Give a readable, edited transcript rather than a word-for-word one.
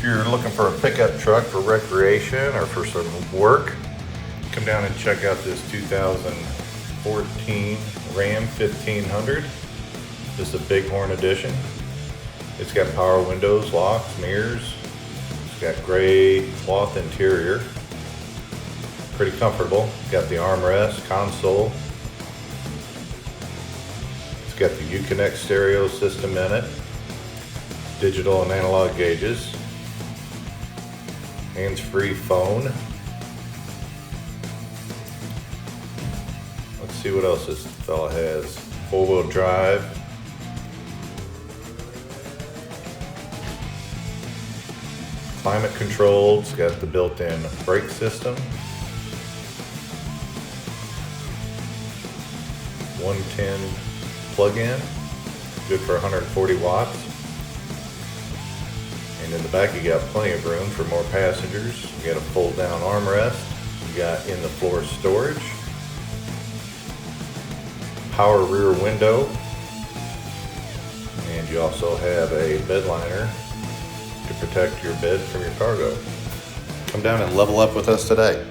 you're looking for a pickup truck for recreation or for some work, come down and check out this 2014 Ram 1500. This is a Bighorn edition. It's got power windows, locks, mirrors. It's got gray cloth interior. Pretty comfortable. Got the armrest, console. It's got the Uconnect stereo system in it. Digital and analog gauges. Hands-free phone. Let's see what else this fella has. Four-wheel drive. Climate controlled. It's got the built-in brake system. 110 plug-in. Good for 140 watts. And in the back you got plenty of room for more passengers. You got a fold-down armrest. You got in-the-floor storage. Power rear window. And you also have a bed liner to protect your bed from your cargo. Come down and level up with us today.